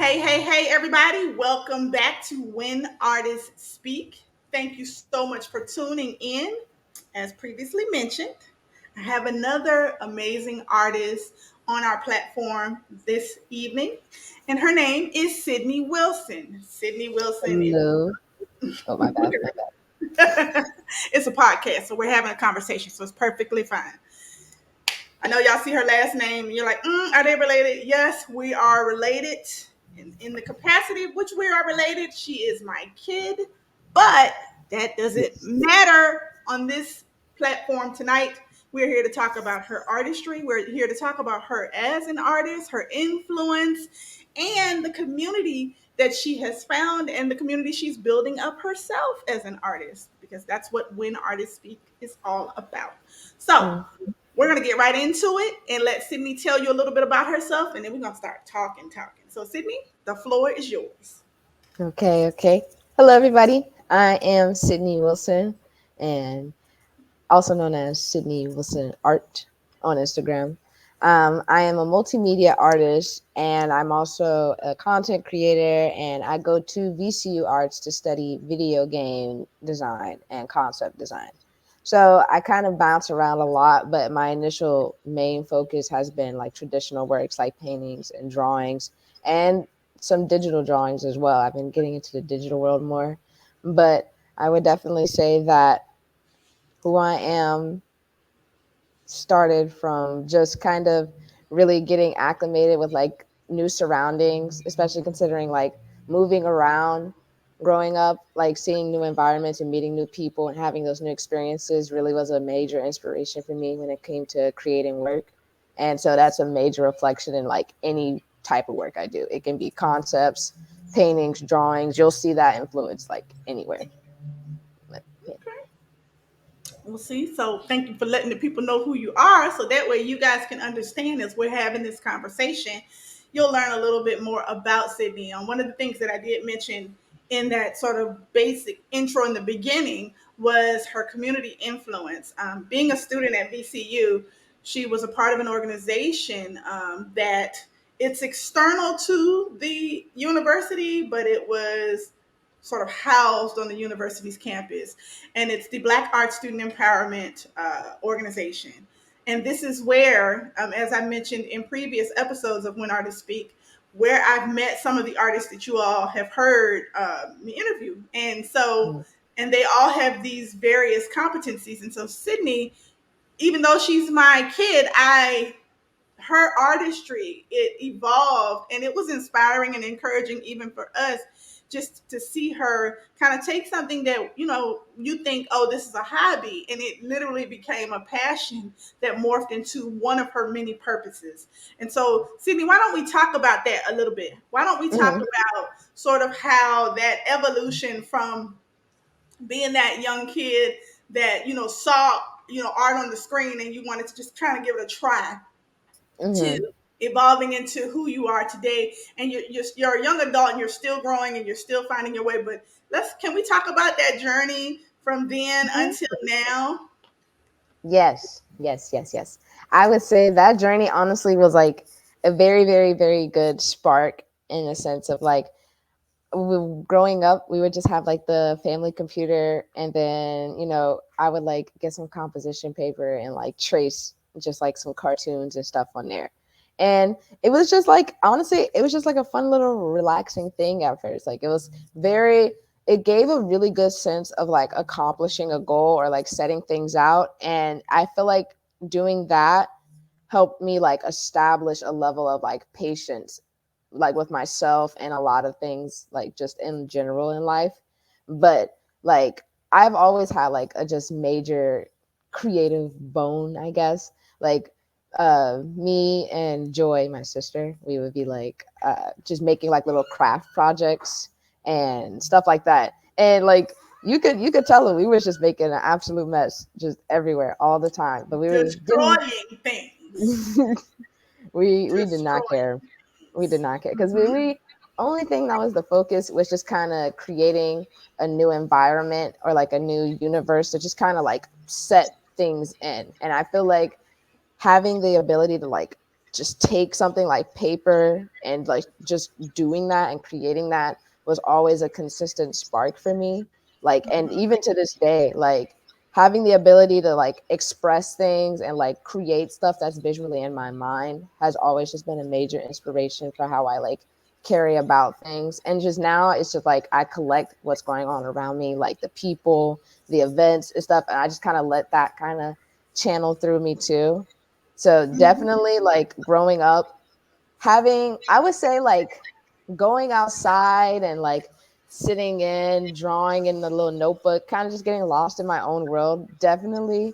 Hey, everybody. Welcome back to When Artists Speak. Thank you so much for tuning in. As previously mentioned, I have another amazing artist on our platform this evening, and her name is Sydney Wilson. Sydney Wilson is. Hello. Oh, my bad. My It's a podcast, so we're having a conversation, so it's perfectly fine. I know y'all see her last name, and you're like, are they related? Yes, we are related. In the capacity of which we are related, she is my kid, but that bad. doesn't matter on this platform tonight. We're here to talk about her artistry. We're here to talk about her as an artist, her influence, and the community that she has found and the community she's building up herself as an artist, because that's what When Artists Speak is all about. So, Mm. we're going to get right into it and let Sydney tell you a little bit about herself, and then we're going to start talking. So, Sydney, the floor is yours. Okay. Hello, everybody. I am Sydney Wilson, and also known as Sydney Wilson Art on Instagram. I am a multimedia artist, and I'm also a content creator, and I go to VCU Arts to study video game design and concept design. So I kind of bounce around a lot, but my initial main focus has been like traditional works like paintings and drawings and some digital drawings as well. I've been getting into the digital world more, but I would definitely say that who I am started from just kind of really getting acclimated with like new surroundings, especially considering like moving around, growing up, like seeing new environments and meeting new people and having those new experiences really was a major inspiration for me when it came to creating work. And so that's a major reflection in like any type of work I do. It can be concepts, paintings, drawings. You'll see that influence like anywhere. But, yeah. Okay. We'll see. So, thank you for letting the people know who you are, so that way you guys can understand as we're having this conversation. You'll learn a little bit more about Sydney. One of the things that I did mention in that sort of basic intro in the beginning was her community influence. Being a student at VCU, she was a part of an organization that it's external to the university, but it was sort of housed on the university's campus, and it's the Black Arts Student Empowerment Organization. And this is where, as I mentioned in previous episodes of When Artists Speak, where I've met some of the artists that you all have heard me interview. And so, Mm. and they all have these various competencies. And so, Sydney, even though she's my kid, her artistry, it evolved, and it was inspiring and encouraging even for us, just to see her kind of take something that you think, oh, this is a hobby, and it literally became a passion that morphed into one of her many purposes. And so, Sydney, why don't we talk about that a little bit? Why don't we talk Mhm. about sort of how that evolution from being that young kid that saw art on the screen, and you wanted to just kind of give it a try, to Mhm. evolving into who you are today, and you're a young adult, and you're still growing, and you're still finding your way. But can we talk about that journey from then until now? Yes. I would say that journey honestly was like a very good spark in a sense of like growing up, we would just have like the family computer, and then I would like get some composition paper and like trace just like some cartoons and stuff on there. And it was just like, honestly, it was just like a fun little relaxing thing at first. Like it gave a really good sense of like accomplishing a goal or like setting things out. And I feel like doing that helped me like establish a level of like patience, like with myself and a lot of things like just in general in life. But like I've always had like a just major creative bone, I guess. Like me and Joy, my sister, we would be like just making like little craft projects and stuff like that. And like you could tell that we was just making an absolute mess just everywhere all the time, but we didn't. Destroying things. We did not Destroying care. We did things. not care because Hmm. we only thing that was the focus was just kind of creating a new environment or like a new universe to just kind of like set things in. And I feel like having the ability to like just take something like paper and like just doing that and creating that was always a consistent spark for me. Like, and even to this day, like having the ability to like express things and like create stuff that's visually in my mind has always just been a major inspiration for how I like carry about things. And just now it's just like I collect what's going on around me, like the people, the events and stuff, and I just kind of let that kind of channel through me too. So definitely like growing up, having, I would say like going outside and like sitting in, drawing in the little notebook, kind of just getting lost in my own world definitely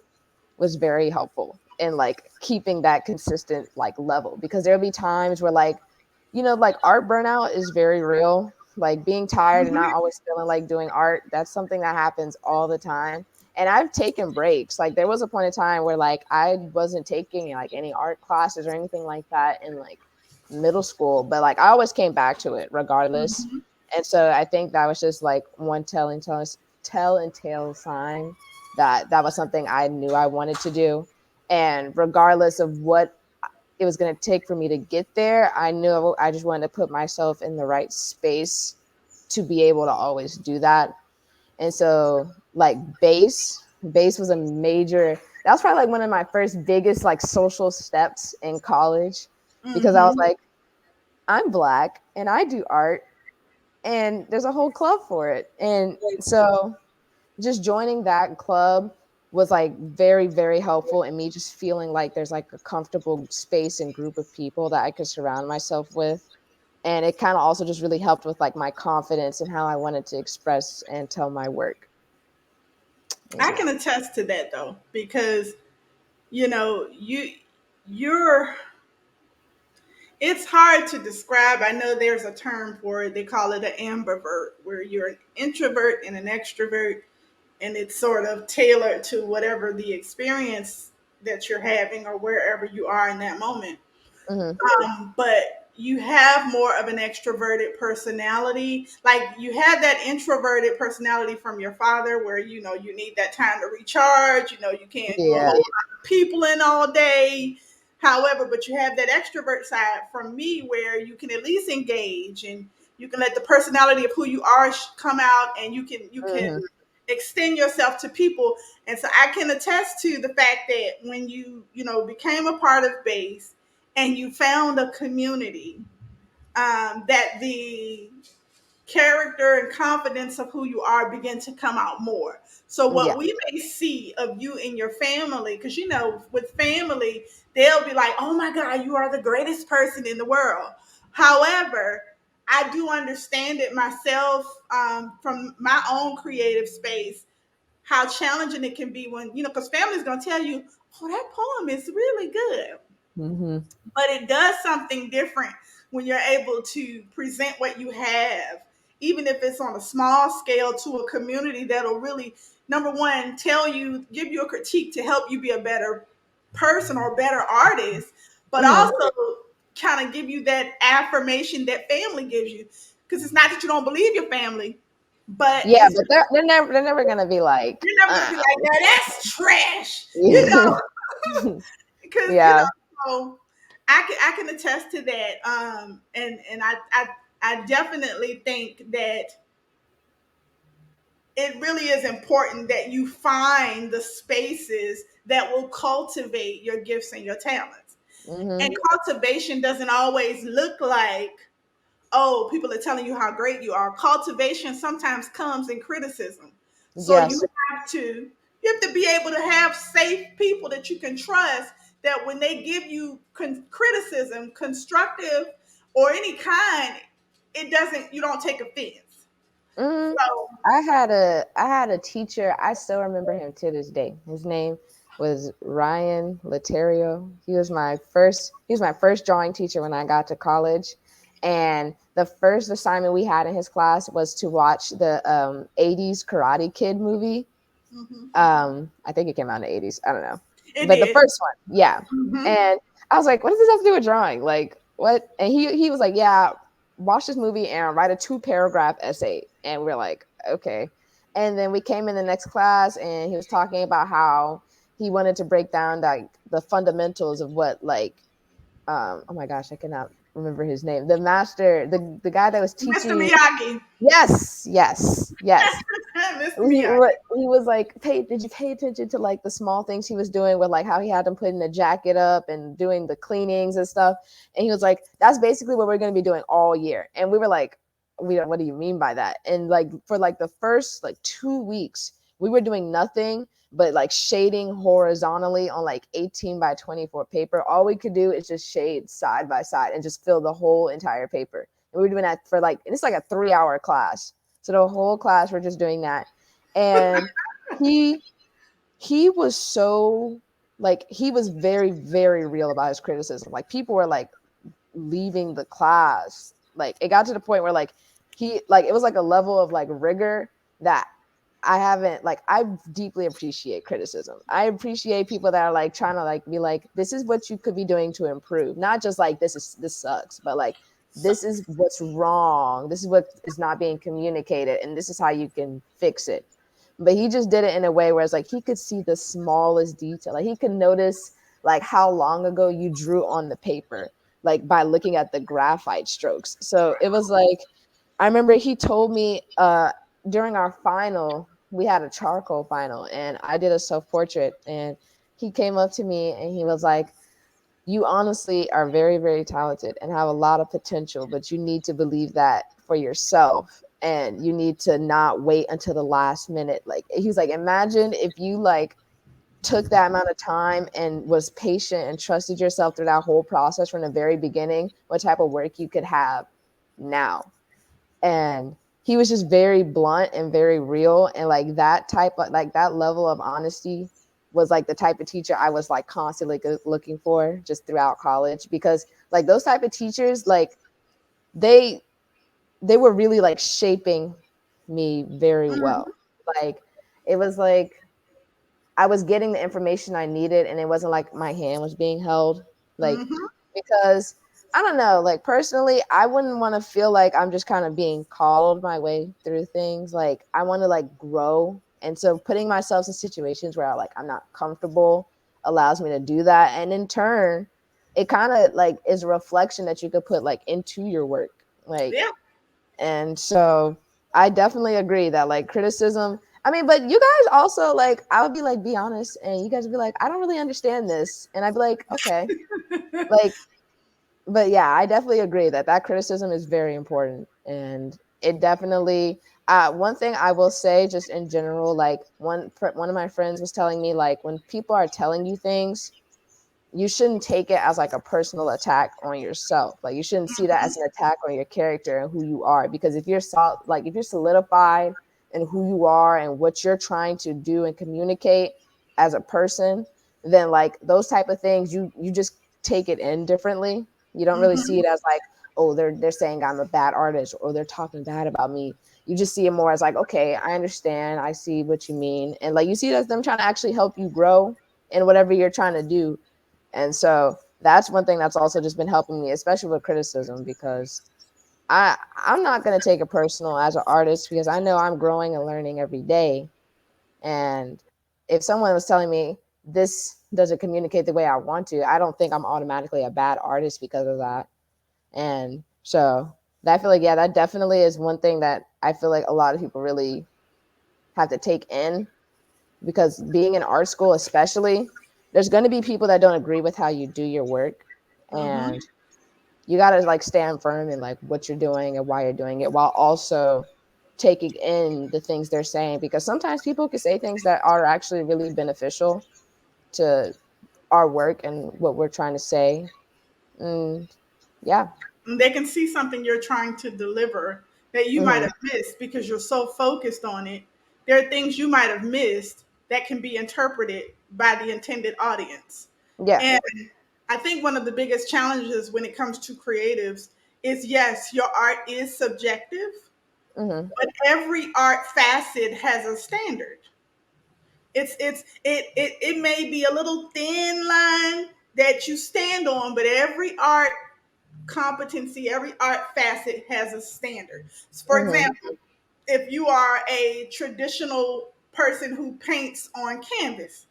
was very helpful in like keeping that consistent like level, because there'll be times where like, like art burnout is very real. Like being tired and not always feeling like doing art, that's something that happens all the time. And I've taken breaks. Like there was a point in time where like I wasn't taking like any art classes or anything like that in like middle school, but like I always came back to it regardless. And so I think that was just like one tell and tale sign that that was something I knew I wanted to do. And regardless of what it was going to take for me to get there, I knew I just wanted to put myself in the right space to be able to always do that. And so, like, bass was a major, that was probably like one of my first biggest, like, social steps in college, because I was Mm-hmm. like, I'm Black and I do art and there's a whole club for it. And so, just joining that club was like very, very helpful in me just feeling like there's like a comfortable space and group of people that I could surround myself with. And it kind of also just really helped with like my confidence and how I wanted to express and tell my work as I well. can attest to that though, because you know you're it's hard to describe. I know there's a term for it. They call it an ambivert, where you're an introvert and an extrovert, and it's sort of tailored to whatever the experience that you're having or wherever you are in that moment. Hmm. But you have more of an extroverted personality. Like you have that introverted personality from your father, where you need that time to recharge. You can't do a whole Yeah. lot of people in all day. However, but you have that extrovert side from me, where you can at least engage and you can let the personality of who you are come out, and you can Hmm. extend yourself to people. And so I can attest to the fact that when became a part of base and you found a community, that the character and confidence of who you are begin to come out more. So what Yeah. we may see of you and your family, because with family, they'll be like, "Oh my God, you are the greatest person in the world." However, I do understand it myself, from my own creative space, how challenging it can be when because family's gonna tell you, "Oh, that poem is really good." Hmm. But it does something different when you're able to present what you have, even if it's on a small scale, to a community that'll really, number one, give you a critique to help you be a better person or a better artist, but Hmm. also kind of give you that affirmation that family gives you. Because it's not that you don't believe your family, but Yeah, it's but they're never gonna be like, you're never gonna be like, "Now that's trash," yeah. because Yeah. so I can attest to that. And I definitely think that it really is important that you find the spaces that will cultivate your gifts and your talents. And Hmm. cultivation doesn't always look like, oh, people are telling you how great you are. Cultivation sometimes comes in criticism. So Yes. have to you have to be able to have safe people that you can trust, that when they give you criticism, constructive or any kind, it doesn't you don't take offense. Hmm. So, I had a teacher. I still remember him to this day. His name was Ryan Laterio. He was my first drawing teacher when I got to college. And the first assignment we had in his class was to watch the 80s Karate Kid movie. mhm, I think it came out in the 80s. I don't know. it But the did. first one, yeah. Hmm. And I was like, what does this have to do with drawing? Like, what? And he was like, yeah, watch this movie and write a 2-paragraph essay. And we're like, okay. And then we came in the next class and he was talking about how he wanted to break down like the fundamentals of what like Oh my gosh, I cannot remember his name. The master, the guy that was Mr. teaching you. Miyagi. Yes, yes, yes. Mr. Miyagi. He was like, did you pay attention to like the small things he was doing with like how he had them putting the jacket up and doing the cleanings and stuff? And he was like, that's basically what we're going to be doing all year. And we were like, what do you mean by that? And like for like the first like 2 weeks, we were doing nothing but like shading horizontally on like 18 by 24 paper. All we could do is just shade side by side and just fill the whole entire paper. And we were doing that for like, and it's like a 3 hour class. So the whole class, we're just doing that. And he he was so like he was very very real about his criticism. Like people were like leaving the class. Like it got to the point where like he like it was like a level of like rigor that I haven't like I deeply appreciate criticism. I appreciate people that are like trying to like be like this is what you could be doing to improve. Not just like this sucks, but like So, this is what's wrong. This is what is not being communicated and this is how you can fix it. But he just did it in a way where it's like he could see the smallest detail. Like he could notice like how long ago you drew on the paper, like by looking at the graphite strokes. So it was like I remember he told me during our final, we had a charcoal final and I did a self-portrait and he came up to me and he was like, you honestly are very, very talented and have a lot of potential, but you need to believe that for yourself and you need to not wait until the last minute. Like he's like, imagine if you like took that amount of time and was patient and trusted yourself through that whole process from the very beginning, what type of work you could have now. And he was just very blunt and very real and like that type of like that level of honesty was like the type of teacher I was like constantly looking for just throughout college because like those type of teachers like they they were really like shaping me very mm-hmm, well. Like it was like I was getting the information I needed and it wasn't like my hand was being held. Like, mm-hmm, because I don't know, like personally, I wouldn't want to feel like I'm just kind of being called my way through things. Like, I want to like grow. And so putting myself in situations where like I'm not comfortable allows me to do that. And in turn, it kind of like is a reflection that you could put like into your work. Like, yeah. and so I definitely agree that like criticism, I mean, but you guys also like, I would be like, be honest, and you guys would be like, I don't really understand this. And I'd be like, okay. Like, but yeah, I definitely agree that that criticism is very important. And it definitely, one thing I will say just in general, like one of my friends was telling me, like, when people are telling you things, you shouldn't take it as like a personal attack on yourself. Like you shouldn't see that as an attack on your character and who you are. Because if you're like if you're solidified in who you are and what you're trying to do and communicate as a person, then like those type of things you just take it in differently. You don't really see Mm-hmm. it as like, oh, they're saying I'm a bad artist or they're talking bad about me. You just see it more as like, okay, I understand, I see what you mean. And like you see it as them trying to actually help you grow in whatever you're trying to do, and so that's one thing that's also just been helping me, especially with criticism, because I'm not gonna take it personal as an artist because I know I'm growing and learning every day. And if someone was telling me this doesn't communicate the way I want to, I don't think I'm automatically a bad artist because of that. And so I feel like yeah, that definitely is one thing that I feel like a lot of people really have to take in because being in art school especially, there's going to be people that don't agree with how you do your work, Mm-hmm. and you got to like stand firm in like what you're doing and why you're doing it while also taking in the things they're saying, because sometimes people can say things that are actually really beneficial to our work and what we're trying to say. And yeah. They can see something you're trying to deliver that you might Hmm. have missed because you're so focused on it. There are things you might have missed that can be interpreted by the intended audience. Yeah. And I think one of the biggest challenges when it comes to creatives is yes, your art is subjective, Hmm. but every art facet has a standard. It may be a little thin line that you stand on, but every art competency, every art facet has a standard. For Hmm. example, if you are a traditional person who paints on canvas,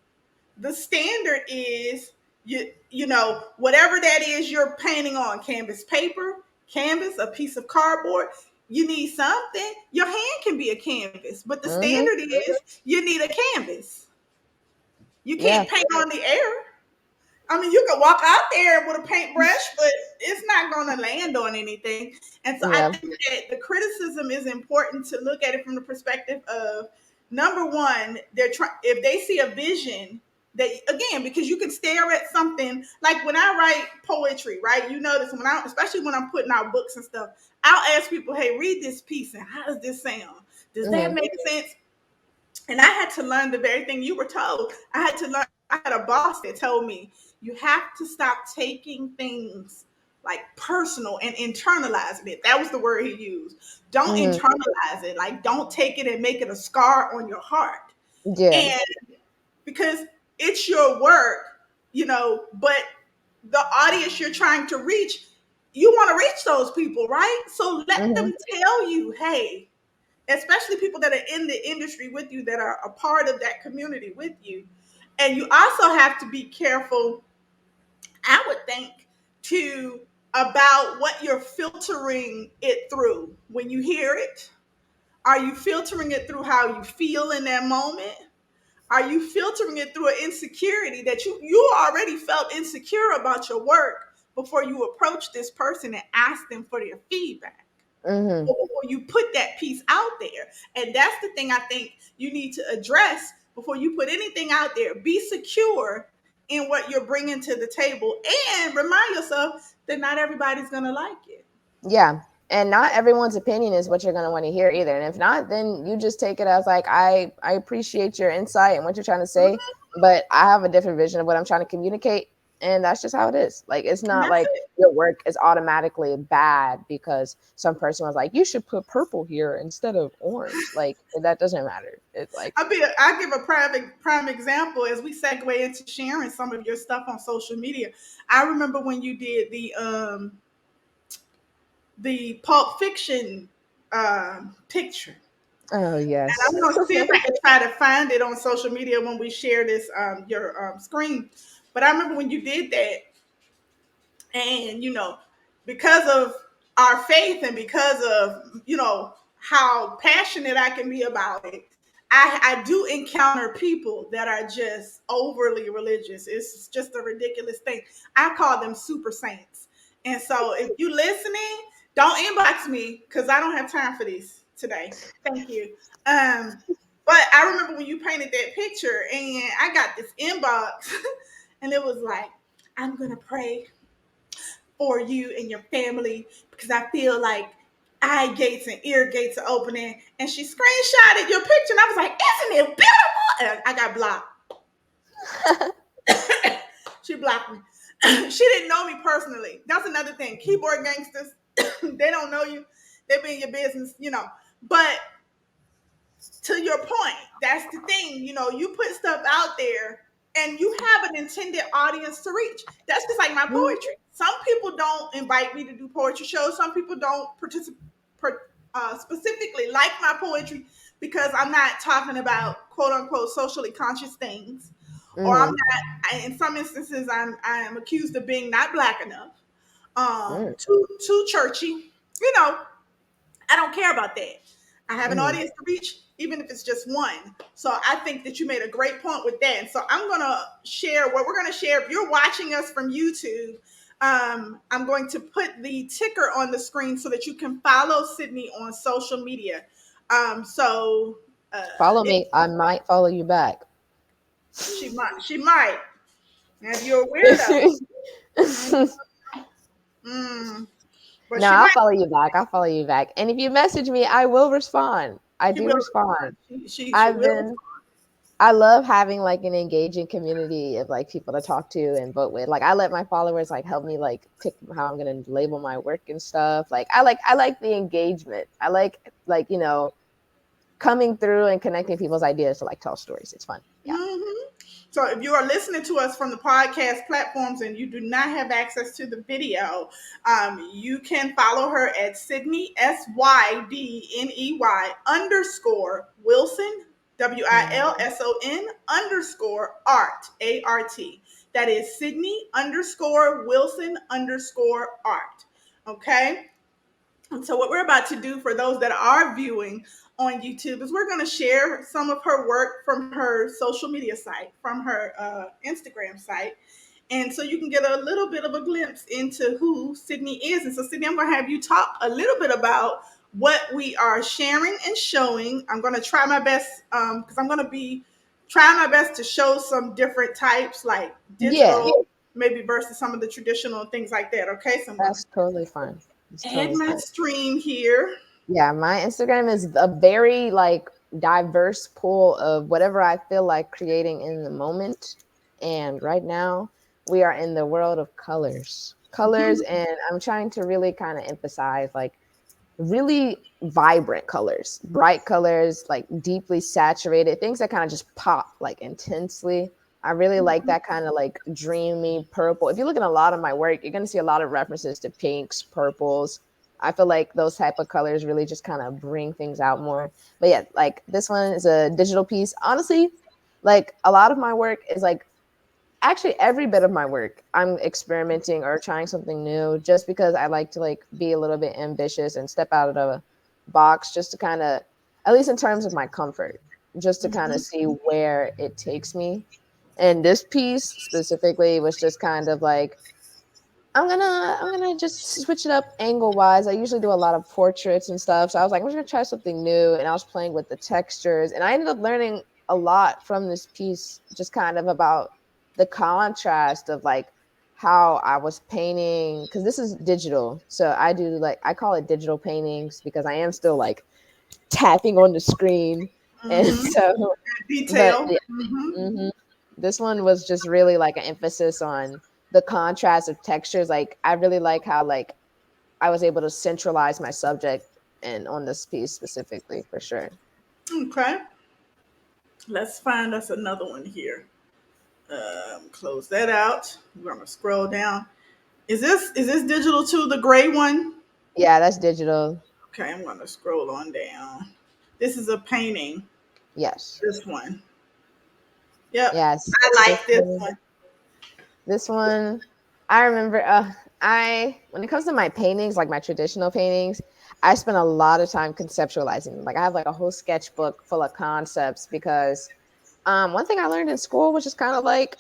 the standard is Whatever that is you're painting on, canvas paper, canvas, a piece of cardboard, you need something. Your hand can be a canvas, but the Mm-hmm. standard is you need a canvas. You Yeah. can't paint on the air. I mean, you can walk out there with a paintbrush, but it's not going to land on anything. And so I Yeah. think that the criticism is important to look at it from the perspective of, number one, they're trying, if they see a vision that, again, because you can stare at something like when I write poetry, right? You notice especially when I'm putting out books and stuff, I'll ask people, hey, read this piece and how does this sound? Does that Mm-hmm. make sense? And I had to learn the very thing you were told. I had to learn. I had a boss that told me you have to stop taking things like personal and internalizing it. That was the word he used. Don't Mm-hmm. internalize it. Like, don't take it and make it a scar on your heart. Yeah. And because it's your work, but the audience you're trying to reach, you want to reach those people, right? So let Mm-hmm. them tell you, hey, especially people that are in the industry with you, that are a part of that community with you. And you also have to be careful, I would think, to about what you're filtering it through when you hear it. Are you filtering it through how you feel in that moment? Are you filtering it through an insecurity that you already felt insecure about your work before you approach this person and ask them for their feedback? Mm-hmm. Before you put that piece out there. And that's the thing I think you need to address before you put anything out there. Be secure in what you're bringing to the table and remind yourself that not everybody's going to like it. Yeah. And not everyone's opinion is what you're going to want to hear either. And if not, then you just take it as like, I appreciate your insight and what you're trying to say, Mhm. but I have a different vision of what I'm trying to communicate. And that's just how it is. Like, it's And not that's like it. your work is automatically bad because some person was like, you should put purple here instead of orange. Like, that doesn't matter. It's like, I give a prime example as we segue into sharing some of your stuff on social media. I remember when you did the Pulp Fiction picture. oh, And yes. I'm gonna see if I can try to find it on social media when we share this your screen. But I remember when you did that, and because of our faith and because of how passionate I can be about it, I do encounter people that are just overly religious. It's just a ridiculous thing. I call them super saints. And so if you listening, don't inbox me because I don't have time for this today. Thank you. But I remember when you painted that picture and I got this inbox and it was like, I'm gonna pray for you and your family because I feel like eye gates and ear gates are opening. And she screenshotted your picture, and I was like, "Isn't it beautiful?" And I got blocked. She blocked me. She didn't know me personally. That's another thing. Keyboard gangsters, they don't know you. They be in your business. But to your point, that's the thing. You put stuff out there and you have an intended audience to reach. That's just like my poetry. Some people don't invite me to do poetry shows. Some people don't participate specifically like my poetry because I'm not talking about quote unquote socially conscious things, or I'm Mm-hmm. not. In some instances, I am accused of being not black enough, Mm-hmm. too churchy. You know, I don't care about that. I have an Mm-hmm. audience to reach, even if it's just one. So I think that you made a great point with that. And so I'm going to share what we're going to share. If you're watching us from YouTube, I'm going to put the ticker on the screen so that you can follow Sydney on social media. So uh, Follow it, me. I might follow you back. she might. Now, if you're a weirdo, mm, but No, she I'll might. follow you back. I'll follow you back. And if you message me, I will respond. I She do will respond. respond. She I've will. been I love having like an engaging community of like people to talk to and vote with. Like I let my followers like help me like pick how I'm gonna label my work and stuff. Like I like the engagement. I like coming through and connecting people's ideas to like tell stories. It's fun. Yeah. Mhm. So if you are listening to us from the podcast platforms and you do not have access to the video, you can follow her at Sydney SYDNEY underscore Wilson WILSON underscore art ART. That is Sydney underscore Wilson underscore art. Okay. And so, what we're about to do for those that are viewing on YouTube is we're going to share some of her work from her social media site, from her Instagram site. And so you can get a little bit of a glimpse into who Sydney is. And so, Sydney, I'm going to have you talk a little bit about what we are sharing and showing. I'm going to try my best because I'm going to be trying my best to show some different types, like Yeah, digital, maybe versus some of the traditional things like that. Okay, so I'm going that's to totally fine. It's add totally my fine. stream here. Yeah, my Instagram is a very like diverse pool of whatever I feel like creating in the moment. And right now, we are in the world of colors. Colors, and I'm trying to really kind of emphasize like really vibrant colors, bright colors, like deeply saturated, things that kind of just pop like intensely. I really like that kind of like dreamy purple. If you look at a lot of my work, you're going to see a lot of references to pinks, purples. I feel like those type of colors really just kind of bring things out more. But yeah, like this one is a digital piece. Honestly, like a lot of my work is like actually every bit of my work I'm experimenting or trying something new just because I like to like be a little bit ambitious and step out of the box just to kind of, at least in terms of my comfort, just to kind of see where it takes me. And this piece specifically was just kind of like I'm gonna just switch it up angle wise. I usually do a lot of portraits and stuff, so I was like, I'm just gonna try something new. And I was playing with the textures, and I ended up learning a lot from this piece, just kind of about the contrast of like how I was painting, because this is digital, so I do like I call it digital paintings because I am still like tapping on the screen, and Mm-hmm. so but Detail. yeah, Mm-hmm. mhm. This one was just really like an emphasis on the contrast of textures. Like I really like how like I was able to centralize my subject and on this piece specifically for sure. Okay. Let's find us another one here. Close that out. We're gonna scroll down. Is this digital too? The gray one. Yeah, that's digital. Okay, I'm gonna scroll on down. This is a painting. Yes. This one. Yep. Yes. I This like this one, one. this one I remember I when it comes to my paintings, like my traditional paintings, I spend a lot of time conceptualizing them. Like I have like a whole sketchbook full of concepts because one thing I learned in school was just kind of like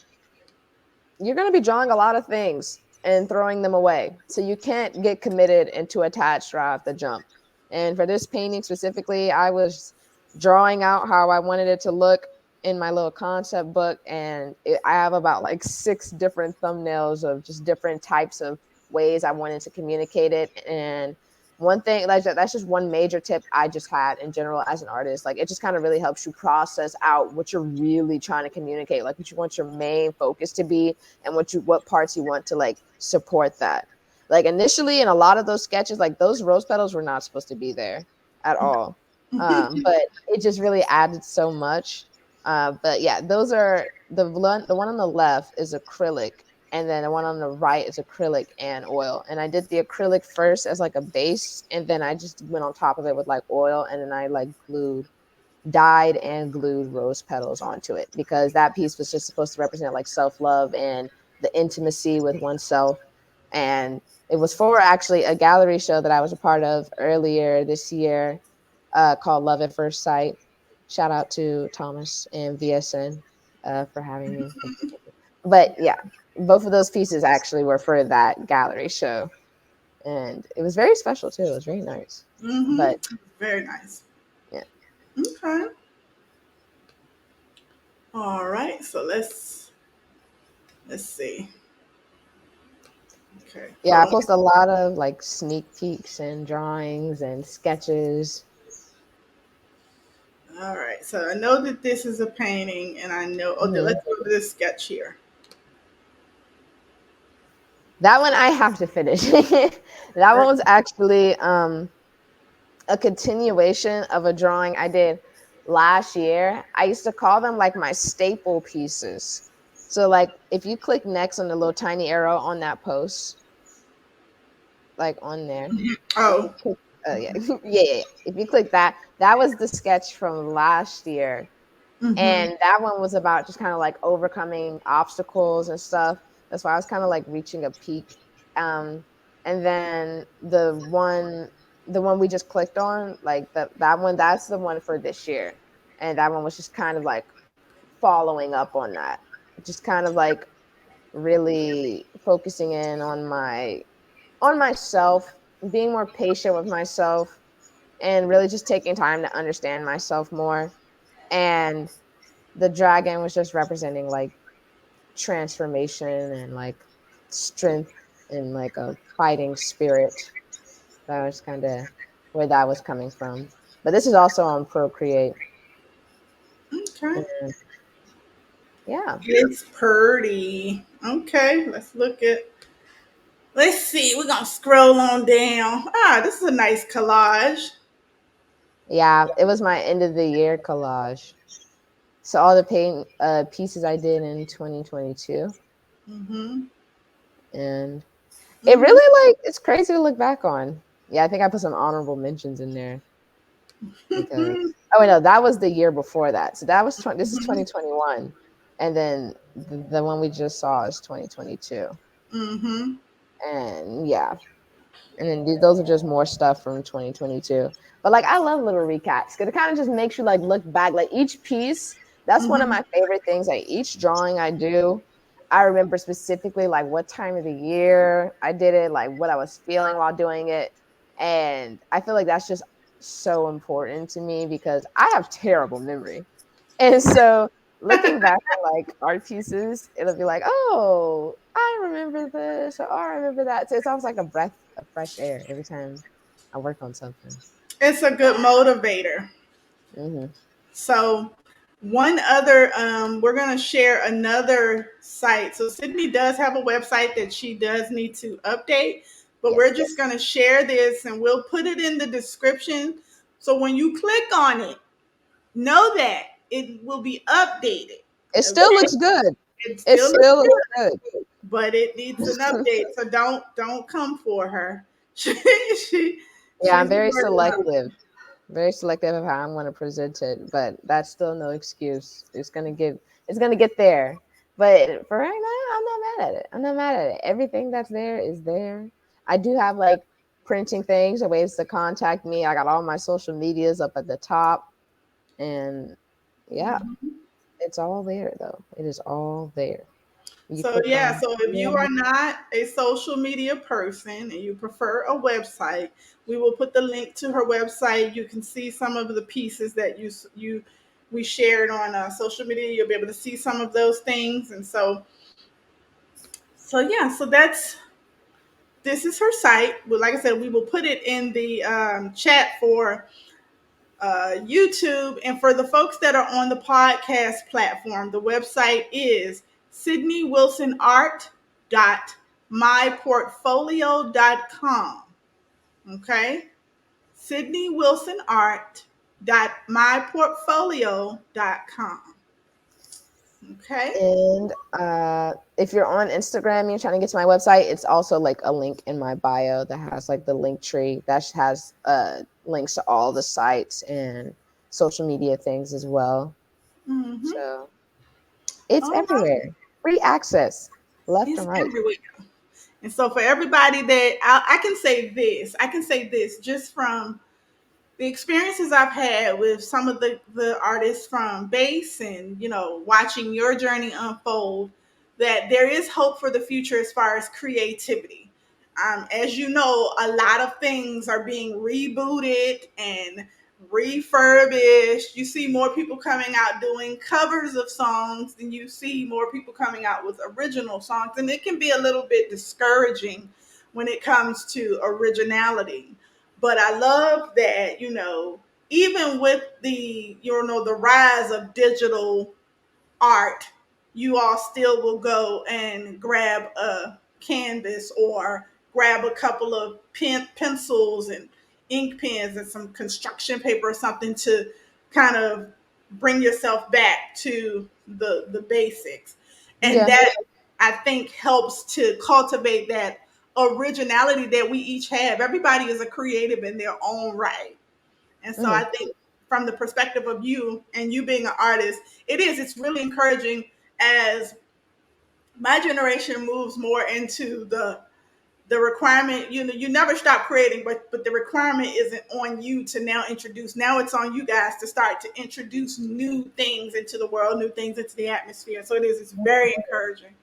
you're going to be drawing a lot of things and throwing them away. So you can't get committed and too attached right off the jump. And for this painting specifically, I was drawing out how I wanted it to look in my little concept book. And I have about like 6 different thumbnails of just different types of ways I wanted to communicate it. And one thing like that's just one major tip I just had in general as an artist. Like it just kind of really helps you process out what you're really trying to communicate, like what you want your main focus to be and what parts you want to like support that. Like initially in a lot of those sketches, like those rose petals were not supposed to be there at all. But it just really added so much. But yeah, those are the one on the left is acrylic, and then the one on the right is acrylic and oil. And I did the acrylic first as like a base, and then I just went on top of it with like oil, and then I like dyed and glued rose petals onto it because that piece was just supposed to represent like self-love and the intimacy with oneself. And it was for actually a gallery show that I was a part of earlier this year, called Love at First Sight. Shout out to Thomas and VSN for having me. But yeah, both of those pieces actually were for that gallery show, and it was very special too. It was very nice. Mm-hmm. But Very nice. yeah, Okay. All right. So let's see. Okay. yeah, Hold I on. post a lot of like sneak peeks and drawings and sketches. All right. So I know that this is a painting, and I know. Oh, Mhm. let's go to this sketch here. That one I have to finish. That one was actually a continuation of a drawing I did last year. I used to call them like my staple pieces. So like if you click next on the little tiny arrow on that post, like on there, if you Oh. click yeah. Yeah. If you click that, that was the sketch from last year. Mm-hmm. And that one was about just kind of like overcoming obstacles and stuff. That's why I was kind of like reaching a peak. Um, and then the one we just clicked on, like that one, that's the one for this year. And that one was just kind of like following up on that. Just kind of like really focusing in on myself, being more patient with myself, and really just taking time to understand myself more. And the dragon was just representing like transformation and like strength and like a fighting spirit. That was kind of where that was coming from. But this is also on Procreate. Okay. And yeah. It's pretty. Okay, let's look at. Let's see. We're gonna scroll on down. Ah, this is a nice collage. Yeah, it was my end of the year collage. So all the paint pieces I did in 2022, Mm-hmm. and it Mm-hmm. really like it's crazy to look back on. Yeah, I think I put some honorable mentions in there because oh wait, no, that was the year before that. So that was this is 2021, and then the one we just saw is 2022, Mm-hmm. and yeah, and then those are just more stuff from 2022. But like I love little recaps because it kind of just makes you like look back. Like each piece, that's one of Mm-hmm. my favorite things. Like each drawing I do, I remember specifically like what time of the year I did it, like what I was feeling while doing it. And I feel like that's just so important to me because I have terrible memory. And so looking back at like art pieces, it'll be like, oh, I remember this or oh, I remember that. So it's almost like a breath of fresh air every time I work on something. It's a good motivator. Hmm. So, one other, we're going to share another site. So, Sydney does have a website that she does need to update, but we're Yes. just going to share this and we'll put it in the description. So, when you click on it, know that it will be updated. It still Okay? looks good. It It still looks still looks good, good. but it needs an update. So, don't come for her. She, Yeah, I'm she's very working on it. very selective of how I'm going to present it, but that's still no excuse. It's gonna get there. But for right now, I'm not mad at it. I'm not mad at it. Everything that's there is there. I do have like printing things or ways to contact me. I got all my social medias up at the top, and yeah, it's all there though. It is all there. You So click yeah, on so if any you of are it. not a social media person and you prefer a website, we will put the link to her website. You can see some of the pieces that you we shared on social media. You'll be able to see some of those things, and so yeah, so that's this is her site. But like I said, we will put it in the chat for YouTube. And for the folks that are on the podcast platform, the website is sydneywilsonart.myportfolio.com. Okay? sydneywilsonart.myportfolio.com. Okay? And if you're on Instagram and you're trying to get to my website, it's also like a link in my bio that has like the link tree that has links to all the sites and social media things as well. Mm-hmm. So it's All right. everywhere. Free access, left and It's right. everywhere. And so for everybody that I can say this, I can say this just from the experiences I've had with some of the artists from base and watching your journey unfold, that there is hope for the future as far as creativity. As you know, a lot of things are being rebooted and refurbished. You see more people coming out doing covers of songs than you see more people coming out with original songs, and it can be a little bit discouraging when it comes to originality. But I love that, even with the rise of digital art, you all still will go and grab a canvas or grab a couple of pencils and ink pens and some construction paper or something to kind of bring yourself back to the basics. And Yeah. that, I think, helps to cultivate that originality that we each have. Everybody is a creative in their own right. And so I Hmm. think from the perspective of you and you being an artist, it's really encouraging as my generation moves more into the requirement. You never stop creating, but the requirement isn't on you to now introduce. Now it's on you guys to start to introduce new things into the world, new things into the atmosphere. So it's very encouraging,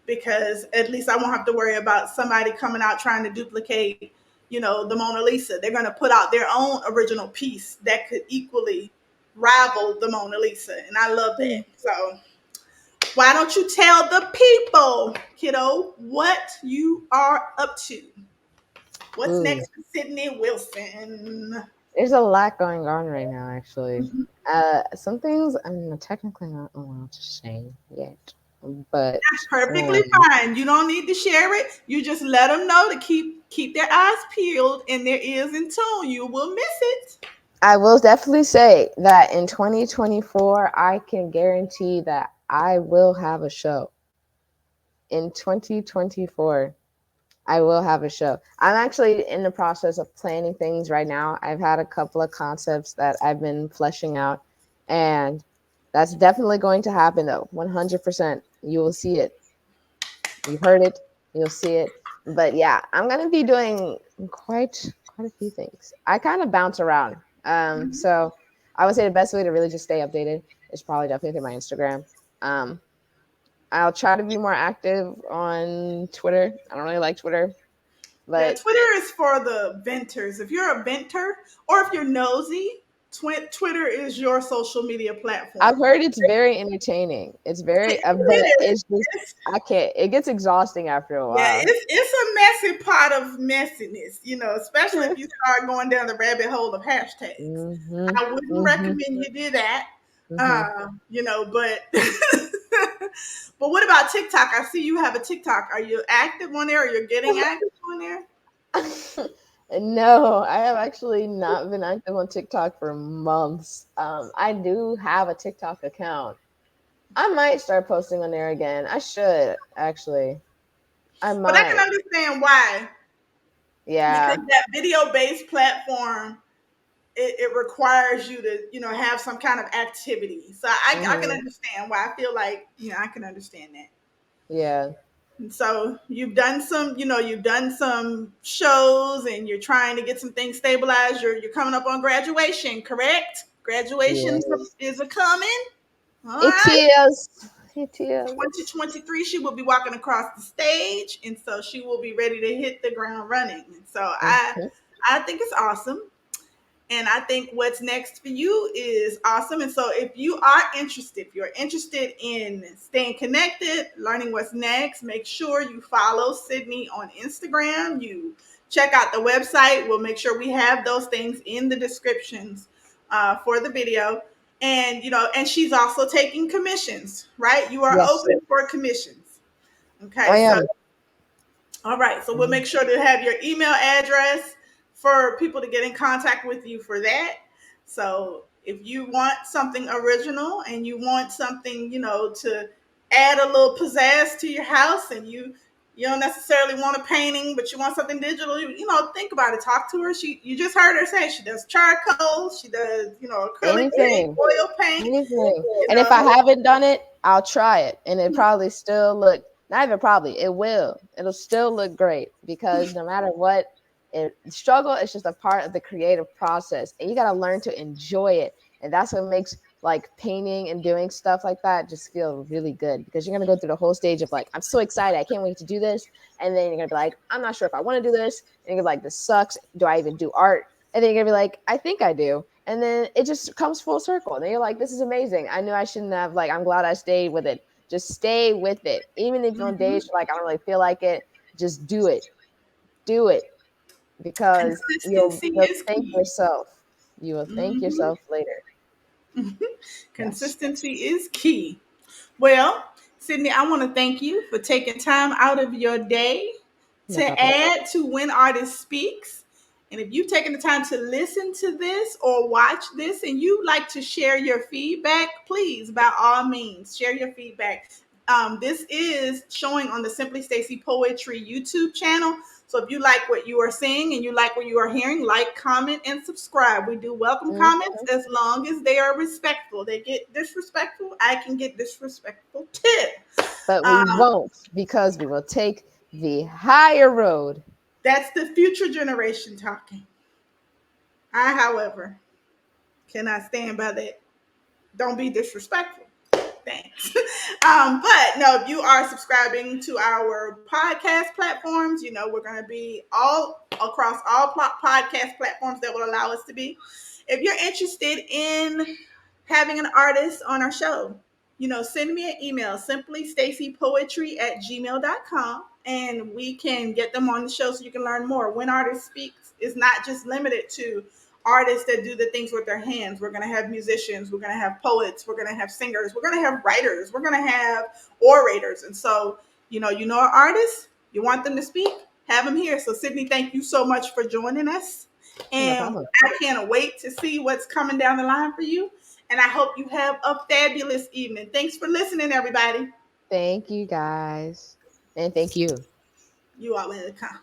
because at least I won't have to worry about somebody coming out trying to duplicate, the Mona Lisa. They're going to put out their own original piece that could equally rival the Mona Lisa, and I love that. So why don't you tell the people, kiddo, what you are up to? What's Ooh, next for Sydney Wilson? there's a lot going on right now, actually. Some things I'm technically not allowed to say yet, but Perfectly um, fine. You don't need to share it. You just let them know to keep their eyes peeled and their ears in tune. You will miss it. I will definitely say that in 2024, I can guarantee that I will have a show. In 2024, I will have a show. I'm actually in the process of planning things right now. I've had a couple of concepts that I've been fleshing out, and that's definitely going to happen though. 100%. You will see it. You've heard it. You'll see it. But yeah, I'm gonna be doing quite a few things. I kind of bounce around. So I would say the best way to really just stay updated is probably definitely through my Instagram. Um, I'll try to be more active on Twitter. I don't really like Twitter, Yeah, but Twitter is for the venters. If you're a venter or if you're nosy, Twitter is your social media I've platform. heard it's very entertaining. It's very, but It is. it's just It's, I can't. It gets exhausting after a yeah, while. it's a messy pot of messiness, especially if you start going down the rabbit hole of hashtags. Mhm. I wouldn't Mhm. recommend you do that. Mhm. But but what about TikTok? I see you have a TikTok. Are you active on there, or you're getting active on there? No, I have actually not been active on TikTok for months. I do have a TikTok account. I might start posting on there again. I should actually. I But I can might. understand why, because Yeah. that video based platform, it requires you to have some kind of activity. So I can Hmm. understand why. I feel like I can understand that. Yeah. And so you've done some shows, and you're trying to get some things stabilized. You're coming up on graduation, correct? Graduation Yes. is a coming. All It right. is. It is. 2023, she will be walking across the stage, and so she will be ready to hit the ground running. And so Mhm. I think it's awesome. And I think what's next for you is awesome. And so if you're interested in staying connected, learning what's next, make sure you follow Sydney on Instagram. You check out the website. We'll make sure we have those things in the descriptions for the video. And and she's also taking commissions, right? You are Yes, open for commissions. I Okay, so am. all right, so we'll Mhm. make sure to have your email address for people to get in contact with you for that. So if you want something original and you want something, to add a little pizzazz to your house, and you don't necessarily want a painting, but you want something digital, think about it. Talk to her. You just heard her say she does charcoal, she does, acrylic paint, Anything. oil paint, Anything. you And if I know. haven't done it, I'll try it. And it probably still look, not even probably, it will. It'll still look great because no matter what, struggle is just a part of the creative process. And you got to learn to enjoy it. And that's what makes like painting and doing stuff like that just feel really good because you're going to go through the whole stage of like, I'm so excited. I can't wait to do this. And then you're going to be like, I'm not sure if I want to do this. And you're like, this sucks. Do I even do art? And then you're going to be like, I think I do. And then it just comes full circle. And then you're like, this is amazing. I knew I shouldn't have, like, I'm glad I stayed with it. Just stay with it. Even if on days Mhm. you're like, I don't really feel like it, just do it. Do it because Consistency you'll is thank key. yourself. You will thank Mhm. yourself later. Yes. Consistency is key. Well, Sydney, I want to thank you for taking time out of your day No to problem. add to When Artist Speaks. And if you've taken the time to listen to this or watch this and you like to share your feedback, please, by all means, share your feedback. This is showing on the Simply Stacy Poetry YouTube channel. So if you like what you are seeing and you like what you are hearing, like, comment, and subscribe. We do welcome comments Mhm. as long as they are respectful. They get disrespectful, I can get disrespectful too. But we Um, won't, because we will take the higher road. that's the future generation talking. I, however, cannot stand by that. Don't be disrespectful. Thanks. But no, if you are subscribing to our podcast platforms, you know we're going to be all across all podcast platforms that will allow us to be. If you're interested in having an artist on our show, you know, send me an email, simply stacypoetry@gmail.com, and we can get them on the show so you can learn more. When Artists Speaks is not just limited to artists that do the things with their hands. We're going to have musicians, we're going to have poets, we're going to have singers, we're going to have writers, we're going to have orators. And so, you know an artist, you want them to speak, have them here. So Sydney, thank you so much for joining us. No And problem. I can't wait to see what's coming down the line for you. And I hope you have a fabulous evening. Thanks for listening, everybody. Thank you guys. And thank you. You are welcome.